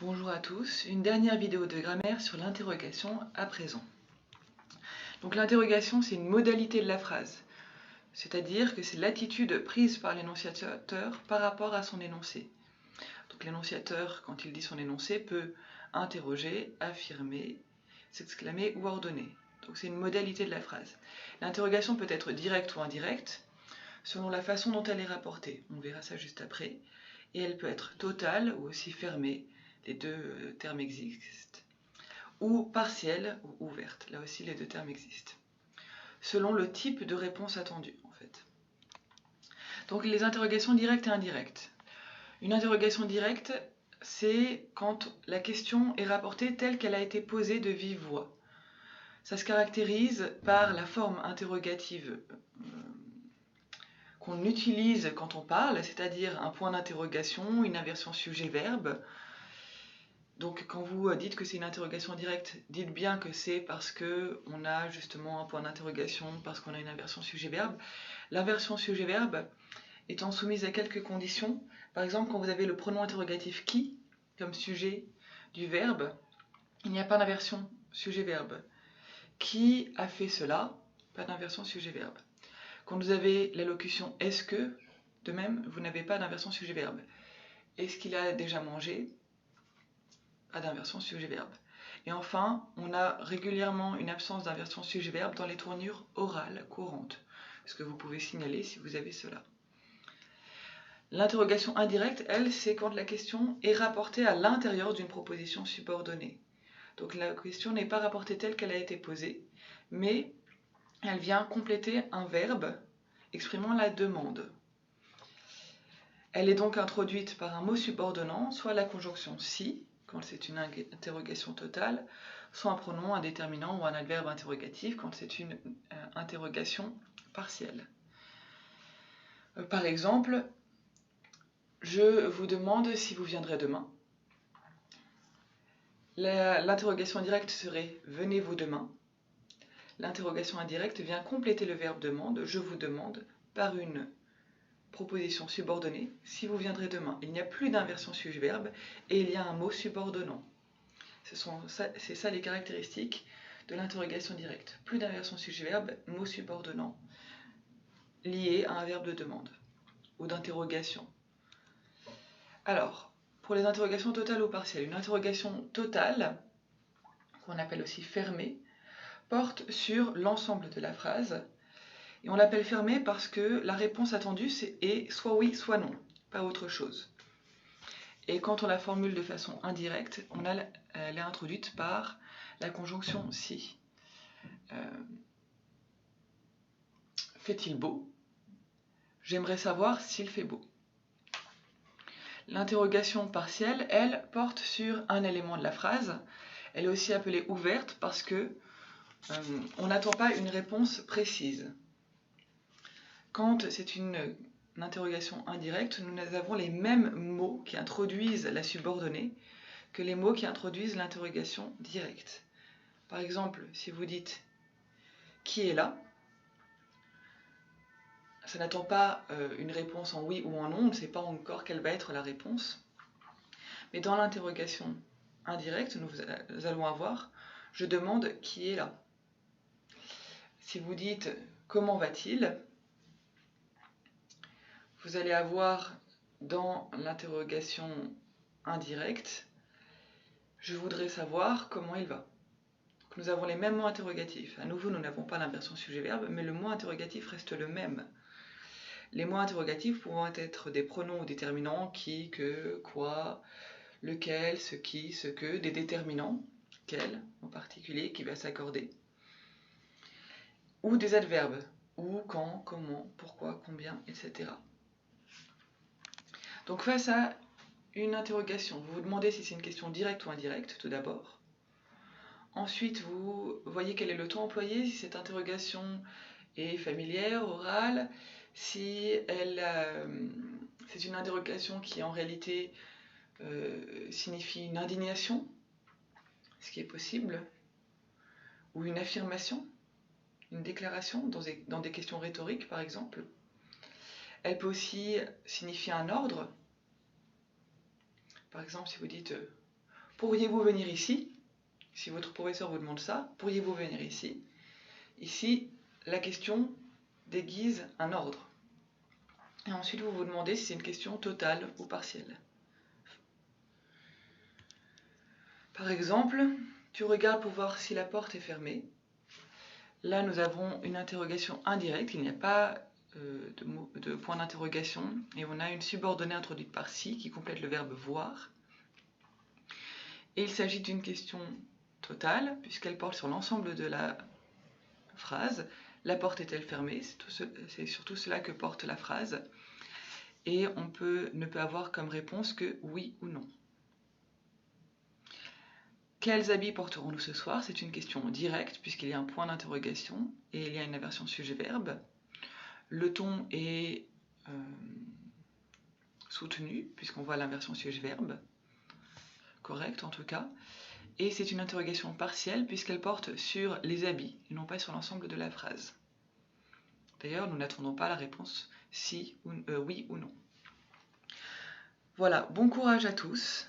Bonjour à tous, une dernière vidéo de grammaire sur l'interrogation à présent. Donc l'interrogation, c'est une modalité de la phrase, c'est-à-dire que c'est l'attitude prise par l'énonciateur par rapport à son énoncé. Donc l'énonciateur, quand il dit son énoncé, peut interroger, affirmer, s'exclamer ou ordonner. Donc c'est une modalité de la phrase. L'interrogation peut être directe ou indirecte, selon la façon dont elle est rapportée. On verra ça juste après. Et elle peut être totale ou aussi fermée. Les deux termes existent, ou partielle ou ouverte, là aussi les deux termes existent, selon le type de réponse attendue en fait. Donc les interrogations directes et indirectes. Une interrogation directe, c'est quand la question est rapportée telle qu'elle a été posée de vive voix. Ça se caractérise par la forme interrogative qu'on utilise quand on parle, c'est-à-dire un point d'interrogation, une inversion sujet-verbe. Donc quand vous dites que c'est une interrogation directe, dites bien que c'est parce qu'on a justement un point d'interrogation, parce qu'on a une inversion sujet-verbe. L'inversion sujet-verbe étant soumise à quelques conditions. Par exemple, quand vous avez le pronom interrogatif qui comme sujet du verbe, il n'y a pas d'inversion sujet-verbe. Qui a fait cela? Pas d'inversion sujet-verbe. Quand vous avez la locution est-ce que, de même, vous n'avez pas d'inversion sujet-verbe. Est-ce qu'il a déjà mangé? Pas d'inversion sujet-verbe. Et enfin, on a régulièrement une absence d'inversion sujet-verbe dans les tournures orales courantes, ce que vous pouvez signaler si vous avez cela. L'interrogation indirecte, elle, c'est quand la question est rapportée à l'intérieur d'une proposition subordonnée. Donc la question n'est pas rapportée telle qu'elle a été posée, mais elle vient compléter un verbe exprimant la demande. Elle est donc introduite par un mot subordonnant, soit la conjonction si, quand c'est une interrogation totale, soit un pronom, un déterminant ou un adverbe interrogatif quand c'est une interrogation partielle. Par exemple, je vous demande si vous viendrez demain. L'interrogation directe serait « venez-vous demain ?» L'interrogation indirecte vient compléter le verbe demande, je vous demande, par une proposition subordonnée, si vous viendrez demain. Il n'y a plus d'inversion sujet-verbe et il y a un mot subordonnant. C'est ça les caractéristiques de l'interrogation directe. Plus d'inversion sujet-verbe, mot subordonnant, lié à un verbe de demande ou d'interrogation. Alors, pour les interrogations totales ou partielles, une interrogation totale, qu'on appelle aussi fermée, porte sur l'ensemble de la phrase. Et on l'appelle fermée parce que la réponse attendue est soit oui, soit non, pas autre chose. Et quand on la formule de façon indirecte, elle est introduite par la conjonction si. Fait-il beau? J'aimerais savoir s'il fait beau. L'interrogation partielle, elle, porte sur un élément de la phrase. Elle est aussi appelée ouverte parce que on n'attend pas une réponse précise. Quand c'est une interrogation indirecte, nous avons les mêmes mots qui introduisent la subordonnée que les mots qui introduisent l'interrogation directe. Par exemple, si vous dites « qui est là ?», ça n'attend pas une réponse en oui ou en non, on ne sait pas encore quelle va être la réponse. Mais dans l'interrogation indirecte, nous allons avoir « je demande qui est là ». Si vous dites « comment va-t-il ?», vous allez avoir dans l'interrogation indirecte « je voudrais savoir comment il va ». Donc nous avons les mêmes mots interrogatifs. À nouveau, nous n'avons pas l'inversion sujet-verbe, mais le mot interrogatif reste le même. Les mots interrogatifs pouvant être des pronoms ou déterminants, qui, que, quoi, lequel, ce qui, ce que, des déterminants, quel en particulier, qui va s'accorder, ou des adverbes, où, quand, comment, pourquoi, combien, etc. Donc face à une interrogation, vous vous demandez si c'est une question directe ou indirecte, tout d'abord. Ensuite, vous voyez quel est le ton employé, si cette interrogation est familière, orale, si c'est une interrogation qui en réalité signifie une indignation, ce qui est possible, ou une affirmation, une déclaration dans des questions rhétoriques par exemple. Elle peut aussi signifier un ordre. Par exemple, si vous dites pourriez-vous venir ici? Si votre professeur vous demande ça, pourriez-vous venir ici? Ici, la question déguise un ordre. Et ensuite, vous vous demandez si c'est une question totale ou partielle. Par exemple, tu regardes pour voir si la porte est fermée. Là, nous avons une interrogation indirecte, il n'y a pas de point d'interrogation, et on a une subordonnée introduite par si qui complète le verbe voir. Et il s'agit d'une question totale, puisqu'elle porte sur l'ensemble de la phrase. La porte est-elle fermée? C'est surtout cela que porte la phrase. Et on ne peut avoir comme réponse que oui ou non. Quels habits porterons-nous ce soir? C'est une question directe, puisqu'il y a un point d'interrogation, et il y a une inversion sujet-verbe. Le ton est soutenu, puisqu'on voit l'inversion sujet-verbe, correct en tout cas, et c'est une interrogation partielle, puisqu'elle porte sur les habits, et non pas sur l'ensemble de la phrase. D'ailleurs, nous n'attendons pas la réponse oui ou non. Voilà, bon courage à tous.